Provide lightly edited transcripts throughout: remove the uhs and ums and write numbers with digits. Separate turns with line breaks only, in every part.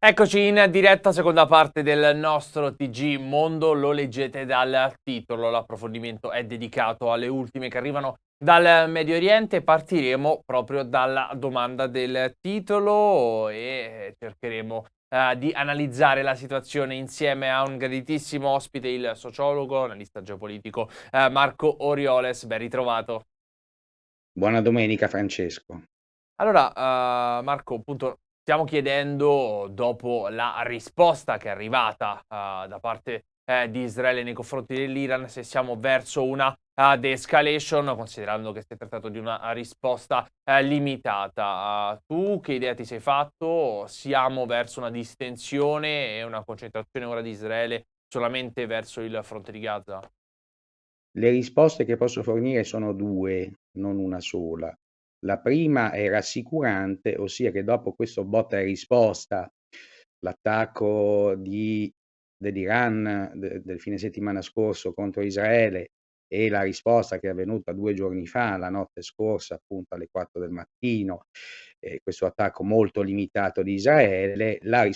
Eccoci in diretta, seconda parte del nostro TG Mondo, lo leggete dal titolo, l'approfondimento è dedicato alle ultime che arrivano dal Medio Oriente. Partiremo proprio dalla domanda del titolo e cercheremo di analizzare la situazione insieme a un graditissimo ospite, il sociologo, analista geopolitico Marco Orioles. Ben ritrovato.
Buona domenica Francesco.
Allora, Marco, appunto, stiamo chiedendo, dopo la risposta che è arrivata, da parte, di Israele nei confronti dell'Iran, se siamo verso una, de-escalation, considerando che si è trattato di una risposta, limitata. Tu che idea ti sei fatto? Siamo verso una distensione e una concentrazione ora di Israele solamente verso il fronte di Gaza?
Le risposte che posso fornire sono 2, non una sola. La prima è rassicurante, ossia che dopo questo botta e risposta, l'attacco dell'Iran del fine settimana scorso contro Israele e la risposta che è avvenuta 2 giorni fa, la notte scorsa appunto alle 4 del mattino, questo attacco molto limitato di Israele, la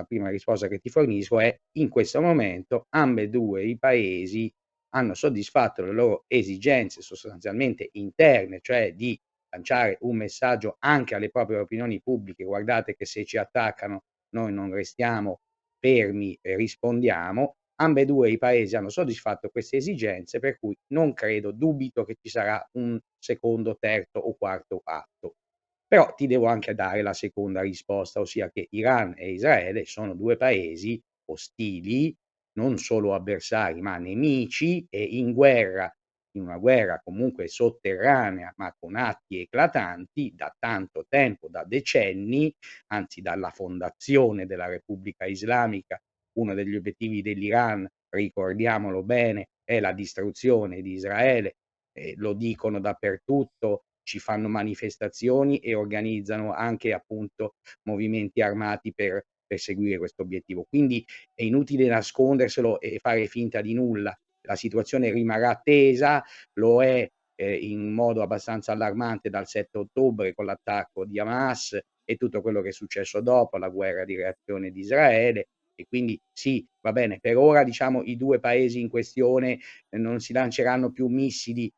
prima risposta che ti fornisco è: in questo momento ambedue i paesi hanno soddisfatto le loro esigenze sostanzialmente interne, cioè di lanciare un messaggio anche alle proprie opinioni pubbliche: guardate che se ci attaccano noi non restiamo fermi e rispondiamo. Ambedue i paesi hanno soddisfatto queste esigenze, per cui non credo, dubito che ci sarà un secondo, terzo o quarto atto. Però ti devo anche dare la seconda risposta, ossia che Iran e Israele sono 2 paesi ostili, non solo avversari, ma nemici e in guerra, in una guerra comunque sotterranea, ma con atti eclatanti da tanto tempo, da decenni, anzi dalla fondazione della Repubblica Islamica. Uno degli obiettivi dell'Iran, ricordiamolo bene, è la distruzione di Israele, lo dicono dappertutto, ci fanno manifestazioni e organizzano anche appunto movimenti armati per perseguire questo obiettivo. Quindi è inutile nasconderselo e fare finta di nulla. La situazione rimarrà tesa, lo è in modo abbastanza allarmante dal 7 ottobre con l'attacco di Hamas e tutto quello che è successo dopo, la guerra di reazione di Israele. E quindi sì, va bene, per ora diciamo i 2 paesi in questione non si lanceranno più missili,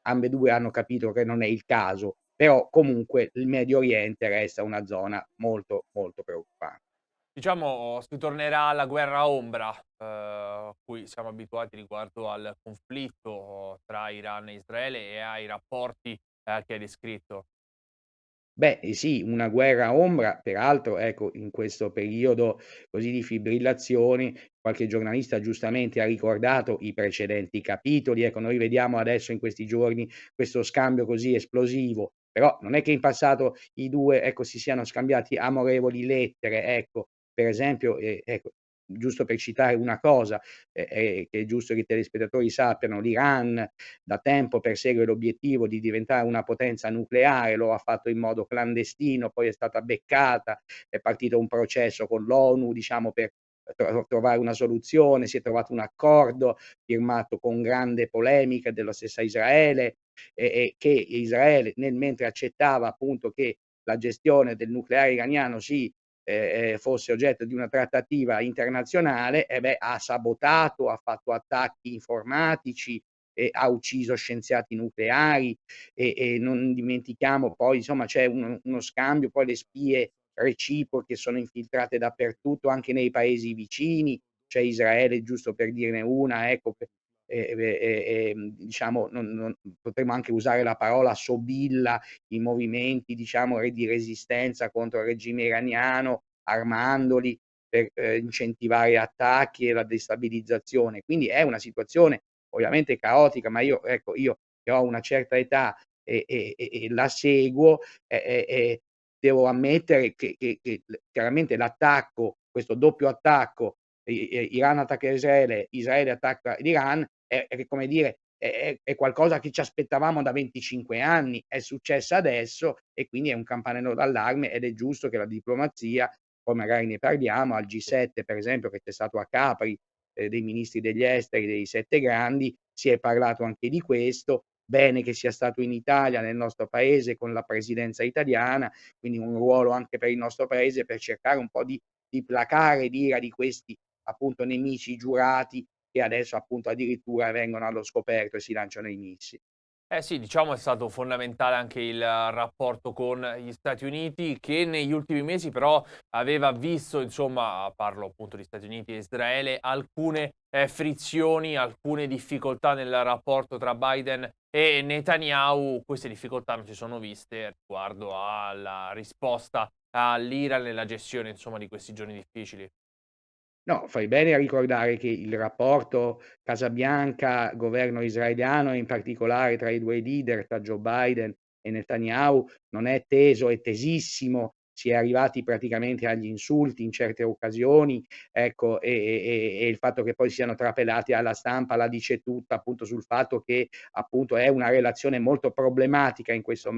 ambedue hanno capito che non è il caso, però comunque il Medio Oriente resta una zona molto, molto preoccupan
Diciamo, si tornerà alla guerra ombra, a cui siamo abituati riguardo al conflitto tra Iran e Israele e ai rapporti, che hai descritto.
Beh, sì, una guerra a ombra, peraltro ecco, in questo periodo così di fibrillazioni, qualche giornalista giustamente ha ricordato i precedenti capitoli, ecco, noi vediamo adesso in questi giorni questo scambio così esplosivo, però non è che in passato i 2, ecco, si siano scambiati amorevoli lettere, ecco. Per esempio, ecco, giusto per citare una cosa, che è giusto che i telespettatori sappiano, l'Iran da tempo persegue l'obiettivo di diventare una potenza nucleare, lo ha fatto in modo clandestino, poi è stata beccata, è partito un processo con l'ONU, diciamo, per trovare una soluzione, si è trovato un accordo firmato con grande polemica della stessa Israele, e che Israele mentre accettava appunto che la gestione del nucleare iraniano fosse oggetto di una trattativa internazionale, e beh, ha sabotato, ha fatto attacchi informatici, ha ucciso scienziati nucleari e non dimentichiamo poi insomma c'è uno scambio, poi le spie reciproche sono infiltrate dappertutto, anche nei paesi vicini. C'è Israele, giusto per dirne una, ecco, diciamo non potremmo anche usare la parola sobilla i movimenti, diciamo, di resistenza contro il regime iraniano, armandoli per incentivare attacchi e la destabilizzazione. Quindi è una situazione ovviamente caotica, ma io ecco, io che ho una certa età e la seguo, devo ammettere che l chiaramente l'attacco, questo doppio attacco, Iran attacca Israele, Israele attacca l'Iran, è come dire, è qualcosa che ci aspettavamo da 25 anni, è successo adesso e quindi è un campanello d'allarme ed è giusto che la diplomazia, poi magari ne parliamo, al G7 per esempio che c'è stato a Capri, dei ministri degli esteri dei 7 grandi, si è parlato anche di questo. Bene che sia stato in Italia, nel nostro paese, con la presidenza italiana, quindi un ruolo anche per il nostro paese per cercare un po' di di placare l'ira di questi appunto nemici giurati che adesso appunto addirittura vengono allo scoperto e si lanciano i missili.
Eh sì, diciamo è stato fondamentale anche il rapporto con gli Stati Uniti che negli ultimi mesi però aveva visto, insomma, parlo appunto di Stati Uniti e Israele, alcune frizioni, alcune difficoltà nel rapporto tra Biden e Netanyahu. Queste difficoltà non si sono viste riguardo alla risposta all'Iran nella gestione, insomma, di questi giorni difficili.
No, fai bene a ricordare che il rapporto Casa Bianca, governo israeliano e in particolare tra i 2 leader, tra Joe Biden e Netanyahu, non è teso, è tesissimo, si è arrivati praticamente agli insulti in certe occasioni, ecco, e il fatto che poi siano trapelati alla stampa la dice tutta, appunto, sul fatto che, appunto, è una relazione molto problematica in questo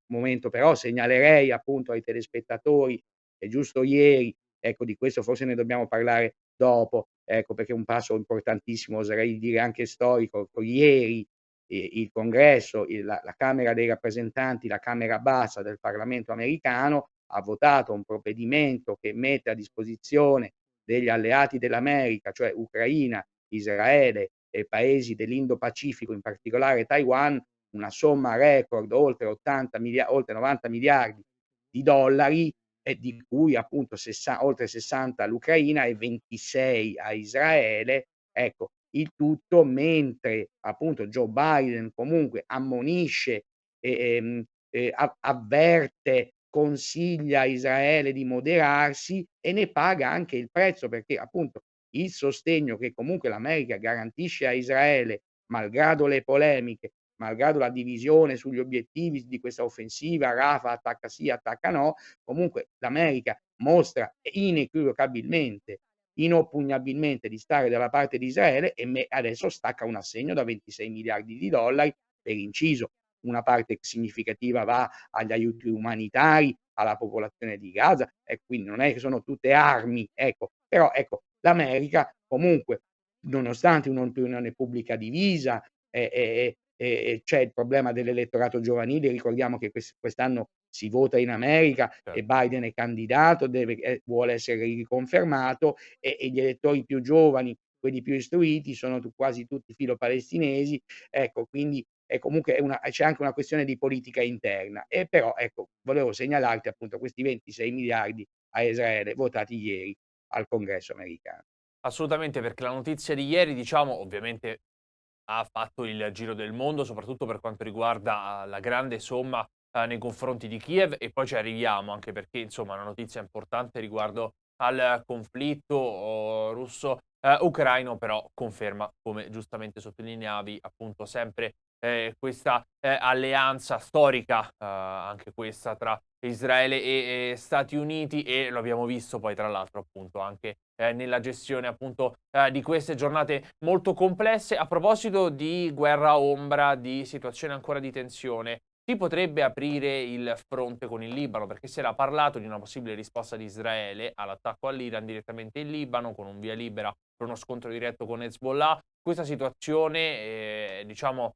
momento, però segnalerei, appunto, ai telespettatori che giusto ieri, ecco, di questo forse ne dobbiamo parlare dopo, ecco, perché è un passo importantissimo, oserei dire anche storico. Ieri il congresso, la Camera dei rappresentanti, la Camera bassa del Parlamento americano, ha votato un provvedimento che mette a disposizione degli alleati dell'America, cioè Ucraina, Israele e paesi dell'Indo-Pacifico, in particolare Taiwan, una somma record oltre 90 miliardi di dollari, e di cui appunto oltre 60 all'Ucraina e 26 a Israele, ecco, il tutto mentre appunto Joe Biden comunque ammonisce avverte, consiglia a Israele di moderarsi e ne paga anche il prezzo, perché appunto il sostegno che comunque l'America garantisce a Israele, malgrado le polemiche, malgrado la divisione sugli obiettivi di questa offensiva, Rafah attacca sì, attacca no, comunque l'America mostra inequivocabilmente, inoppugnabilmente di stare dalla parte di Israele e adesso stacca un assegno da 26 miliardi di dollari, per inciso una parte significativa va agli aiuti umanitari, alla popolazione di Gaza, e quindi non è che sono tutte armi, ecco, però ecco, l'America comunque, nonostante un'opinione pubblica divisa, c'è il problema dell'elettorato giovanile, ricordiamo che quest'anno si vota in America e
Certo.
Biden è candidato, vuole essere riconfermato, e gli elettori più giovani, quelli più istruiti, sono quasi tutti filo-palestinesi, ecco, quindi comunque c'è anche una questione di politica interna. E però ecco, volevo segnalarti appunto questi 26 miliardi a Israele votati ieri al Congresso americano.
Assolutamente, perché la notizia di ieri, diciamo, ovviamente ha fatto il giro del mondo, soprattutto per quanto riguarda la grande somma, nei confronti di Kiev e poi ci arriviamo, anche perché insomma è una notizia importante riguardo al conflitto russo, ucraino, però conferma, come giustamente sottolineavi, appunto sempre, questa, alleanza storica, anche questa tra Israele e Stati Uniti e lo abbiamo visto poi tra l'altro appunto anche, nella gestione appunto, di queste giornate molto complesse. A proposito di guerra ombra, di situazione ancora di tensione, si potrebbe aprire il fronte con il Libano? Perché si era parlato di una possibile risposta di Israele all'attacco all'Iran direttamente in Libano, con un via libera per uno scontro diretto con Hezbollah. Questa situazione, diciamo,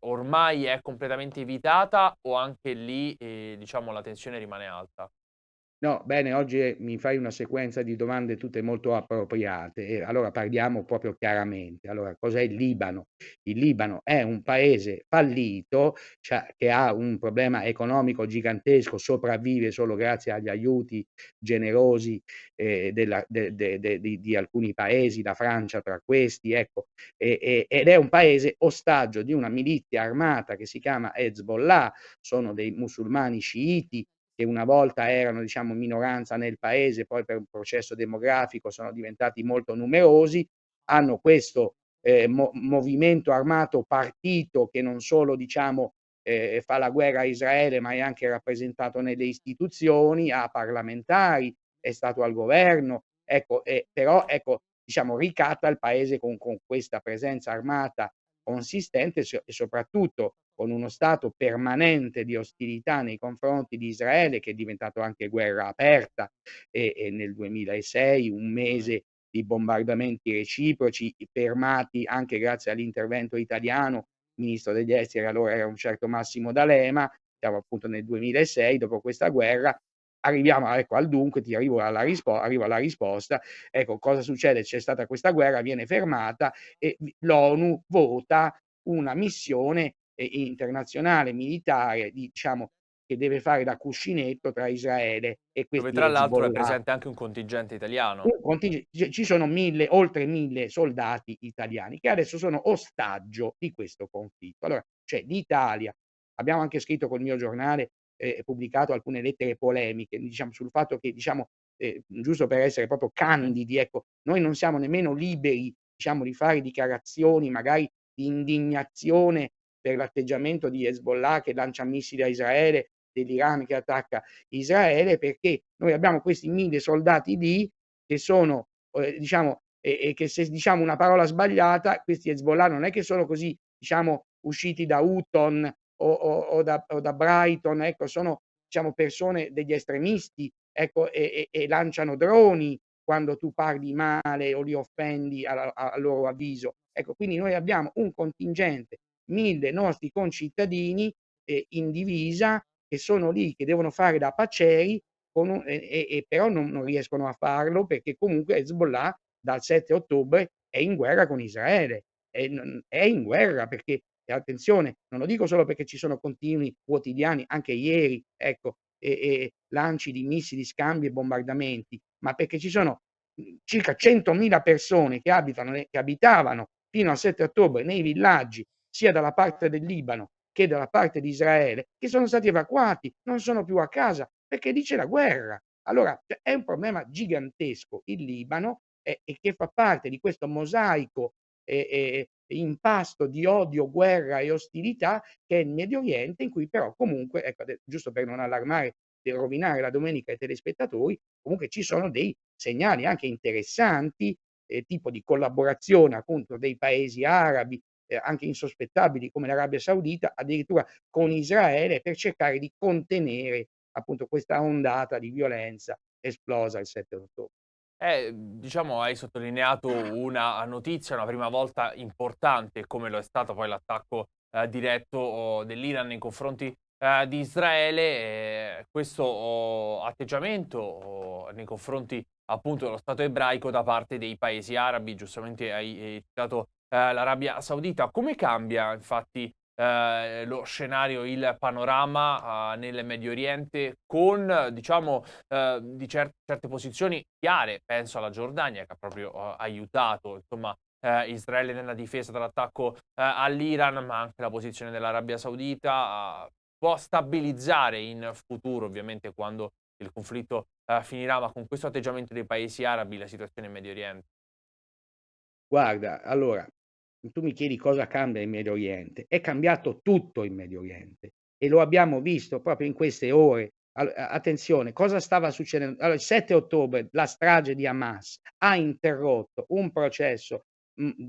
ormai è completamente evitata o anche lì, diciamo la tensione rimane alta?
No, bene, oggi, mi fai una sequenza di domande tutte molto appropriate, e allora parliamo proprio chiaramente. Allora, cos'è il Libano? Il Libano è un paese fallito, che ha un problema economico gigantesco, sopravvive solo grazie agli aiuti generosi, della di alcuni paesi, la Francia tra questi, ecco, ed è un paese ostaggio di una milizia armata che si chiama Hezbollah, sono dei musulmani sciiti che una volta erano, diciamo, minoranza nel paese, poi per un processo demografico sono diventati molto numerosi, hanno questo, movimento armato partito che non solo, diciamo, fa la guerra a Israele, ma è anche rappresentato nelle istituzioni, ha parlamentari, è stato al governo, ecco, però ecco, diciamo, ricatta il paese con questa presenza armata consistente, e soprattutto con uno stato permanente di ostilità nei confronti di Israele, che è diventato anche guerra aperta, e nel 2006 un
Assolutamente.
mese di bombardamenti reciproci, fermati anche grazie all'intervento italiano. Il ministro degli esteri allora era un certo Massimo D'Alema, siamo appunto nel 2006, dopo questa guerra, arriviamo ecco al dunque, ti arrivo alla risposta. Ecco, cosa succede? C'è stata questa guerra, viene fermata e l'ONU vota una missione, internazionale militare, diciamo, che deve fare da cuscinetto tra Israele e
dove
questi
tra l'altro è
Hezbollah.
presente anche un contingente italiano.
Un ci sono 1000 oltre 1000 soldati italiani che adesso sono ostaggio di questo conflitto. Allora, c'è l'Italia, abbiamo anche scritto col mio giornale, pubblicato alcune lettere polemiche, diciamo sul fatto che diciamo, giusto per essere proprio
Mh.
candidi, ecco, noi non siamo nemmeno liberi, diciamo, di fare dichiarazioni magari di indignazione per l'atteggiamento di Hezbollah che lancia missili a Israele, dell'Iran che attacca Israele, perché noi abbiamo questi 1000 soldati lì che sono, diciamo e che se diciamo una parola sbagliata, questi Hezbollah non è che sono così, diciamo, usciti da Houghton o da Brighton, ecco, sono diciamo persone degli estremisti, ecco, e lanciano droni quando tu parli male o li offendi a loro avviso. Ecco, quindi noi abbiamo un contingente, 1000 nostri concittadini, in divisa, che sono lì, che devono fare da paceri con un però non riescono a farlo perché comunque Hezbollah dal 7 ottobre è in guerra con Israele, è in guerra perché e attenzione, non lo dico solo perché ci sono continui quotidiani, anche ieri, ecco, lanci di missili, scambi e bombardamenti, ma perché ci sono, circa 100.000 persone che abitavano fino al 7 ottobre nei villaggi, sia dalla parte del Libano che dalla parte di Israele, che sono stati evacuati, non sono più a casa, perché lì c'è la guerra. Allora, cioè è un problema gigantesco il Libano, e che fa parte di questo mosaico, impasto di odio, guerra e ostilità che è il Medio Oriente, in cui però comunque, ecco, giusto per non allarmare e rovinare la domenica ai telespettatori, comunque ci sono dei segnali anche interessanti, tipo di collaborazione appunto dei paesi arabi, anche insospettabili come l'Arabia Saudita, addirittura con Israele per cercare di contenere appunto questa ondata di violenza esplosa il 7 ottobre.
Diciamo hai sottolineato una notizia, una prima volta importante, come lo è stato poi l'attacco, diretto dell'Iran nei confronti, di Israele, questo atteggiamento nei confronti appunto dello Stato ebraico da parte dei paesi arabi, giustamente hai, citato, l'Arabia Saudita. Come cambia infatti, lo scenario, il panorama, nel Medio Oriente con diciamo di certe posizioni chiare, penso alla Giordania che ha proprio, aiutato insomma, Israele nella difesa dall'attacco, all'Iran, ma anche la posizione dell'Arabia Saudita, può stabilizzare in futuro, ovviamente quando il conflitto, finirà, ma con questo atteggiamento dei paesi arabi la situazione in Medio Oriente.
Guarda, allora, tu mi chiedi cosa cambia in Medio Oriente. È cambiato tutto in Medio Oriente e lo abbiamo visto proprio in queste ore. Attenzione, cosa stava succedendo? Allora, il 7 ottobre la strage di Hamas ha interrotto un processo,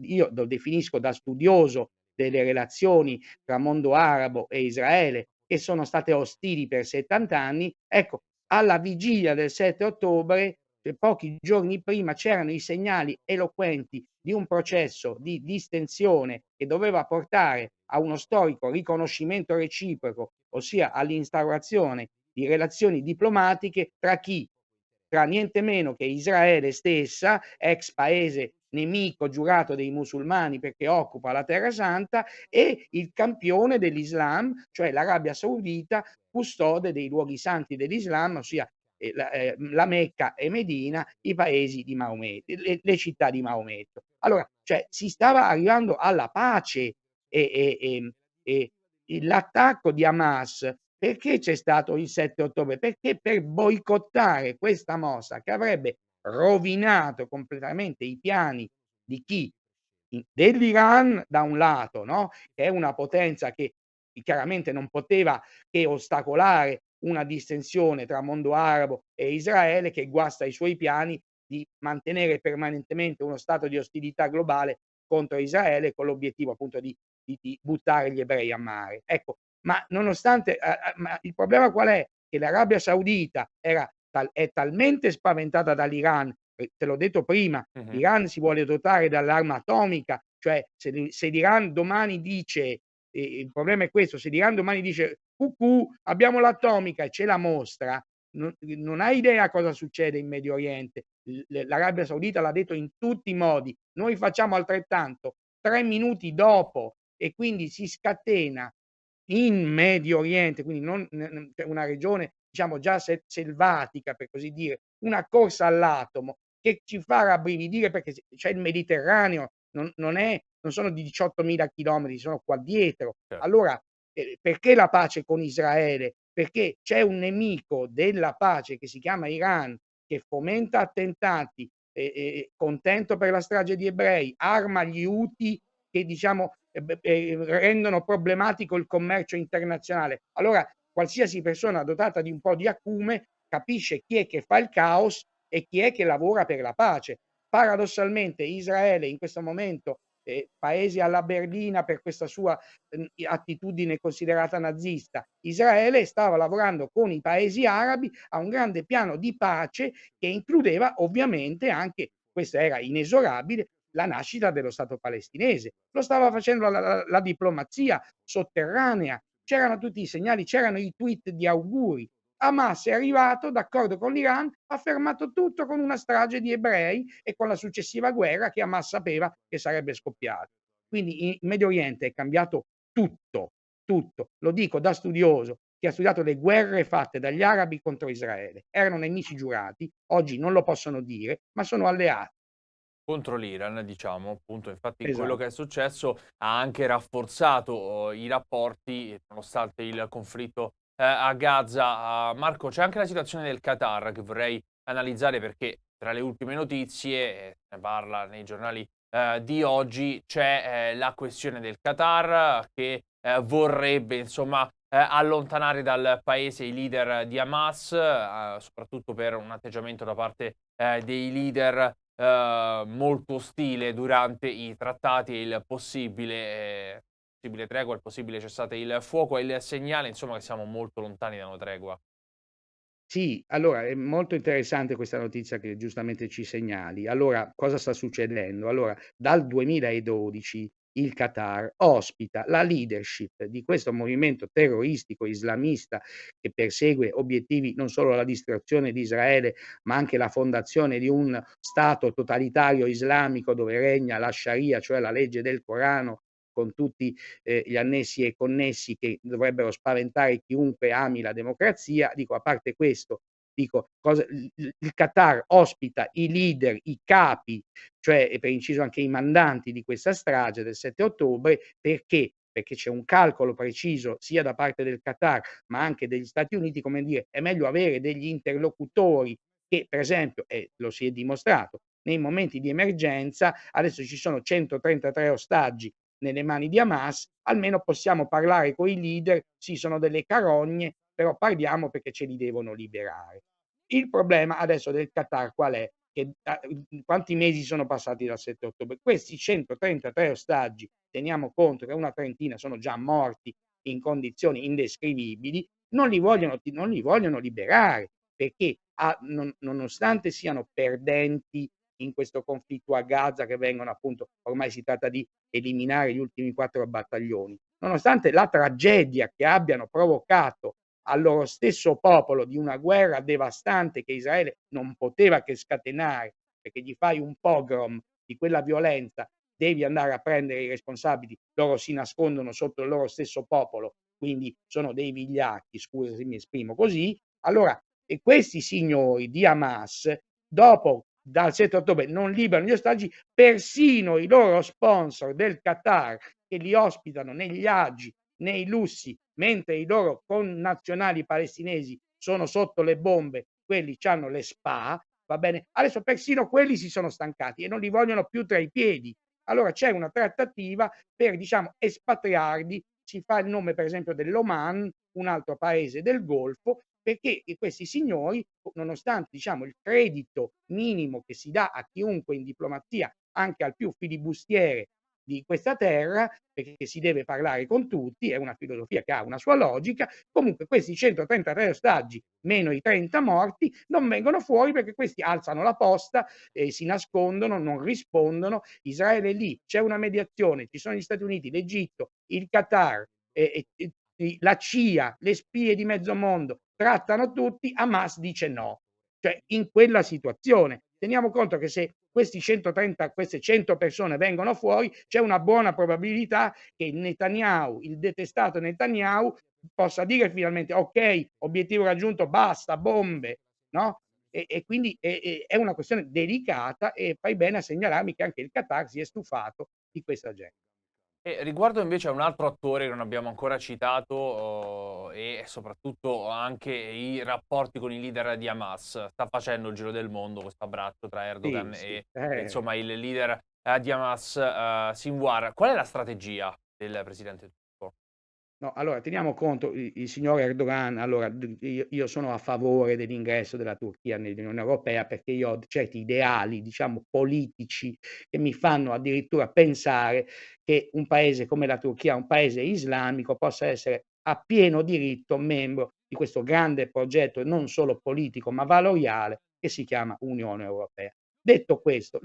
io lo definisco da studioso delle relazioni tra mondo arabo e Israele, che sono state ostili per 70 anni. Ecco, alla vigilia del 7 ottobre, pochi giorni prima, c'erano i segnali eloquenti di un processo di distensione che doveva portare a uno storico riconoscimento reciproco, ossia all'instaurazione di relazioni diplomatiche tra chi? Tra niente meno che Israele stessa, ex paese nemico giurato dei musulmani perché occupa la Terra Santa, e il campione dell'Islam, cioè l'Arabia Saudita, custode dei luoghi santi dell'Islam, ossia la Mecca e Medina, i paesi di Maometto, le città di Maometto. Allora, cioè si stava arrivando alla pace e l'attacco di Hamas perché c'è stato il 7 ottobre? Perché per boicottare questa mossa che avrebbe rovinato completamente i piani di chi? Dell'Iran da un lato, no, che è una potenza che chiaramente non poteva che ostacolare una distensione tra mondo arabo e Israele, che guasta i suoi piani di mantenere permanentemente uno stato di ostilità globale contro Israele, con l'obiettivo appunto di buttare gli ebrei a mare. Ecco, ma nonostante ma il problema qual è? Che l'Arabia Saudita è talmente spaventata dall'Iran, te l'ho detto prima,
Mh-mh.
l'Iran si vuole dotare dell'arma atomica, cioè se l'Iran domani dice il problema è questo, se l'Iran domani dice: "Cucù, abbiamo l'atomica", e ce la mostra, non hai idea cosa succede in Medio Oriente. L'Arabia Saudita l'ha detto in tutti i modi: "Noi facciamo altrettanto." 3 minuti dopo e quindi si scatena in Medio Oriente, quindi non cioè una regione diciamo già selvatica per così dire, una corsa all'atomo che ci fa rabbrividire perché c'è il Mediterraneo, non sono di 18.000 chilometri, sono qua dietro.
Certo.
Allora, perché la pace con Israele? Perché c'è un nemico della pace che si chiama Iran, che fomenta attentati, contento per la strage di ebrei, arma gli Houthi che diciamo, rendono problematico il commercio internazionale. Allora qualsiasi persona dotata di un po' di acume capisce chi è che fa il caos e chi è che lavora per la pace. Paradossalmente Israele in questo momento, paese alla berlina per questa sua, attitudine considerata nazista, Israele stava lavorando con i paesi arabi a un grande piano di pace che includeva ovviamente anche, questo era inesorabile, la nascita dello Stato palestinese. Lo stava facendo la diplomazia sotterranea, c'erano tutti i segnali, c'erano i tweet di auguri. Hamas è arrivato, d'accordo con l'Iran, ha fermato tutto con una strage di ebrei e con la successiva guerra che Hamas sapeva che sarebbe scoppiata. Quindi in Medio Oriente è cambiato tutto, tutto. Lo dico da studioso che ha studiato le guerre fatte dagli arabi contro Israele. Erano nemici giurati, oggi non lo possono dire, ma sono alleati.
Contro l'Iran, diciamo, appunto, infatti quello che
Esatto.
è successo ha anche rafforzato, i rapporti nonostante il conflitto, a Gaza. Marco, c'è anche la situazione del Qatar che vorrei analizzare perché tra le ultime notizie, ne parla nei giornali, di oggi, c'è, la questione del Qatar che, vorrebbe insomma, allontanare dal paese i leader di Hamas, soprattutto per un atteggiamento da parte, dei leader molto ostile durante i trattati e il possibile tregua, il possibile cessate il fuoco è il segnale insomma che siamo molto lontani da una tregua.
Sì, allora è molto interessante questa notizia che giustamente ci segnali. Allora, cosa sta succedendo? Allora, dal 2012 il Qatar ospita la leadership di questo movimento terroristico islamista che persegue obiettivi non solo la distruzione di Israele, ma anche la fondazione di un stato totalitario islamico dove regna la Sharia, cioè la legge del Corano, con tutti gli annessi e connessi che dovrebbero spaventare chiunque ami la democrazia. Dico, a parte questo, dico, cosa il Qatar ospita i leader, i capi, cioè e per inciso anche i mandanti di questa strage del 7 ottobre, perché? Perché c'è un calcolo preciso sia da parte del Qatar, ma anche degli Stati Uniti, come dire, è meglio avere degli interlocutori che per esempio, e lo si è dimostrato, nei momenti di emergenza, adesso ci sono 133 ostaggi nelle mani di Hamas, almeno possiamo parlare coi leader, sì sono delle carogne, però parliamo perché ce li devono liberare. Il problema adesso del Qatar qual è? Che quanti mesi sono passati dal 7 ottobre? Questi 133 ostaggi, teniamo conto che una trentina sono già morti in condizioni indescrivibili, non li vogliono liberare, perché nonostante siano perdenti in questo conflitto a Gaza che vengono appunto ormai si tratta di eliminare gli ultimi 4 battaglioni, nonostante la tragedia che abbiano provocato al loro stesso popolo di una guerra devastante che Israele non poteva che scatenare, perché gli fai un pogrom di quella violenza, devi andare a prendere i responsabili, loro si nascondono sotto il loro stesso popolo, quindi sono dei vigliacchi, scusa se mi esprimo così. Allora, e questi signori di Hamas, dopo dal 7 ottobre non liberano gli ostaggi, persino i loro sponsor del Qatar che li ospitano negli agi, nei lussi, mentre i loro connazionali palestinesi sono sotto le bombe, quelli c'hanno le spa, va bene? Adesso persino quelli si sono stancati e non li vogliono più tra i piedi. Allora c'è una trattativa per, diciamo, espatriarli, si fa il nome per esempio dell'Oman, un altro paese del Golfo, perché questi signori, nonostante diciamo il credito minimo che si dà a chiunque in diplomazia, anche al più filibustiere di questa terra, perché si deve parlare con tutti, è una filosofia che ha una sua logica, comunque questi 133 ostaggi, meno i 30 morti, non vengono fuori perché questi alzano la posta, si nascondono, non rispondono, Israele è lì, c'è una mediazione, ci sono gli Stati Uniti, l'Egitto, il Qatar, la CIA, le spie di mezzo mondo trattano tutti, Hamas dice no. Cioè in quella situazione. Teniamo conto che se questi 130 queste 100 persone vengono fuori, c'è una buona probabilità che il Netanyahu, il detestato Netanyahu, possa dire finalmente: "Okay, obiettivo raggiunto, basta, bombe", no, e quindi è una questione delicata e fai bene a segnalarmi che anche il Qatar si è stufato di questa gen
E riguardo invece a un altro attore che non abbiamo ancora citato, e soprattutto anche i rapporti con i leader di Hamas, sta facendo il giro del mondo questo abbraccio tra
sì,
Erdogan
sì,
e insomma il leader, di Hamas, Sinwar. Qual è la strategia del presidente turco?
no, allora teniamo conto il signor Erdogan allora io sono a favore dell'ingresso della Turchia nell'Unione Europea perché io ho certi ideali, diciamo, politici che mi fanno addirittura pensare che un paese come la Turchia, un paese islamico, possa essere a pieno diritto membro di questo grande progetto non solo politico, ma valoriale che si chiama Unione Europea. Detto questo,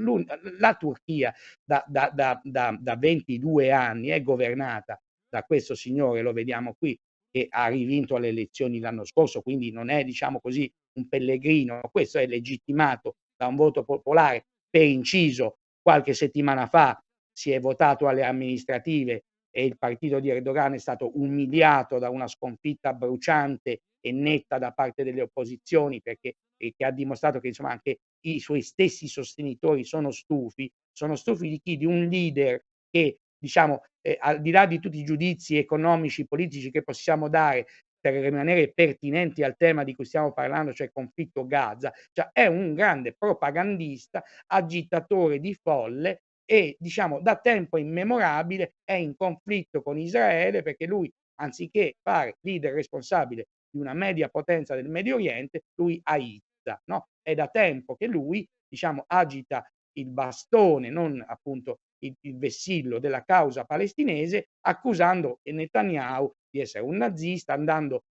la Turchia da 22 anni è governata da questo signore, lo vediamo qui, che ha rivinto alle elezioni l'anno scorso, quindi non è, diciamo così, un pellegrino, questo è legittimato da un voto popolare. Per inciso, qualche settimana fa si è votato alle amministrative e il partito di Erdogan è stato umiliato da una sconfitta bruciante e netta da parte delle opposizioni perché che ha dimostrato che insomma anche i suoi stessi sostenitori sono stufi di chi? Di un leader che diciamo, al di là di tutti i giudizi economici, politici che possiamo dare per rimanere pertinenti al tema di cui stiamo parlando, cioè il conflitto Gaza, cioè è un grande propagandista, agitatore di folle e diciamo da tempo immemorabile è in conflitto con Israele perché lui anziché fare leader responsabile di una media potenza del Medio Oriente, lui aizza, no, è da tempo che lui diciamo agita il bastone, non appunto il vessillo della causa palestinese, accusando Netanyahu di essere un nazista,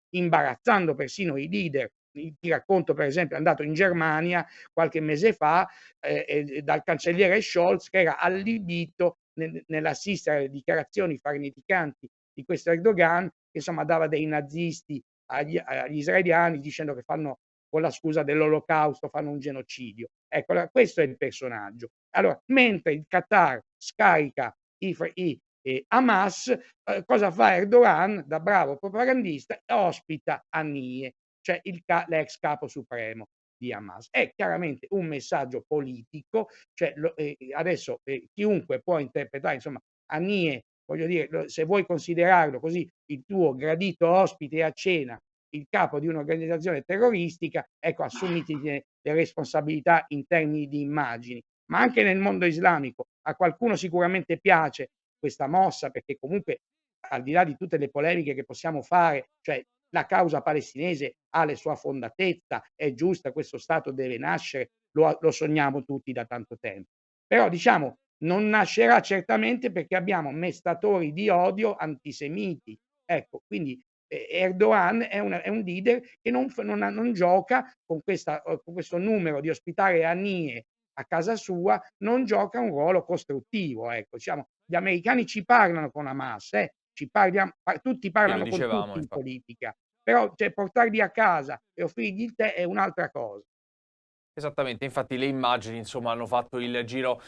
imbarazzando persino i leader. Ti racconto per esempio è andato in Germania qualche mese fa, dal cancelliere Scholz che era allibito nell'assistere alle dichiarazioni farneticanti di questo Erdogan, che insomma dava dei nazisti agli israeliani dicendo che fanno con la scusa dell'olocausto, fanno un genocidio. Ecco, allora questo è il personaggio. Allora, mentre il Qatar scarica Hamas, cosa fa Erdogan da bravo propagandista? Ospita Haniyeh, cioè l'ex capo supremo di Hamas. È chiaramente un messaggio politico, cioè adesso chiunque può interpretare, insomma, Haniyeh, voglio dire, se vuoi considerarlo così il tuo gradito ospite a cena, il capo di un'organizzazione terroristica, ecco, assumiti le responsabilità in termini di immagini. Ma anche nel mondo islamico a qualcuno sicuramente piace questa mossa perché comunque al di là di tutte le polemiche che possiamo fare, cioè la causa palestinese ha le sua fondatezza, è giusta, questo Stato deve nascere, lo sogniamo tutti da tanto tempo. Però diciamo non nascerà certamente perché abbiamo mestatori di odio antisemiti. Ecco, quindi Erdogan è un leader che non gioca con questo numero di ospitare Haniyeh a casa sua, non gioca un ruolo costruttivo, ecco. Diciamo, gli americani ci parlano con Hamas, tutti
Sì, lo
parlano con
dicevamo
tutti in
infa
politica, però cioè portarli a casa e offrirgli il tè è un'altra cosa.
Esattamente, infatti le immagini insomma hanno fatto il giro,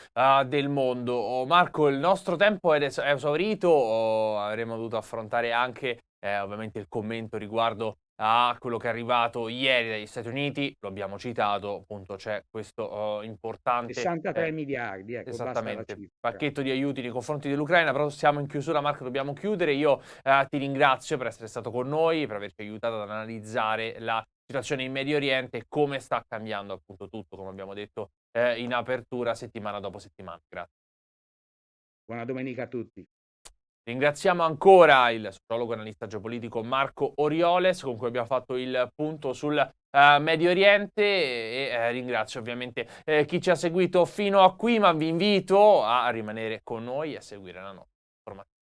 del mondo. Oh, Marco, il nostro tempo è esaurito, avremmo dovuto affrontare anche, ovviamente il commento riguardo a quello che è arrivato ieri dagli Stati Uniti, lo abbiamo citato, appunto c'è questo, importante
63 miliardi, ecco, basta la
esattamente,
cifra.
pacchetto di aiuti nei confronti dell'Ucraina, però siamo in chiusura Marco, dobbiamo chiudere. Io, ti ringrazio per essere stato con noi, per averci aiutato ad analizzare la situazione in Medio Oriente e come sta cambiando appunto tutto, come abbiamo detto, in apertura settimana dopo settimana.
Buona domenica a tutti.
Ringraziamo ancora il sociologo e analista geopolitico Marco Orioles, con cui abbiamo fatto il punto sul, Medio Oriente e, ringrazio ovviamente, chi ci ha seguito fino a qui, ma vi invito a rimanere con noi e a seguire la nostra formazione.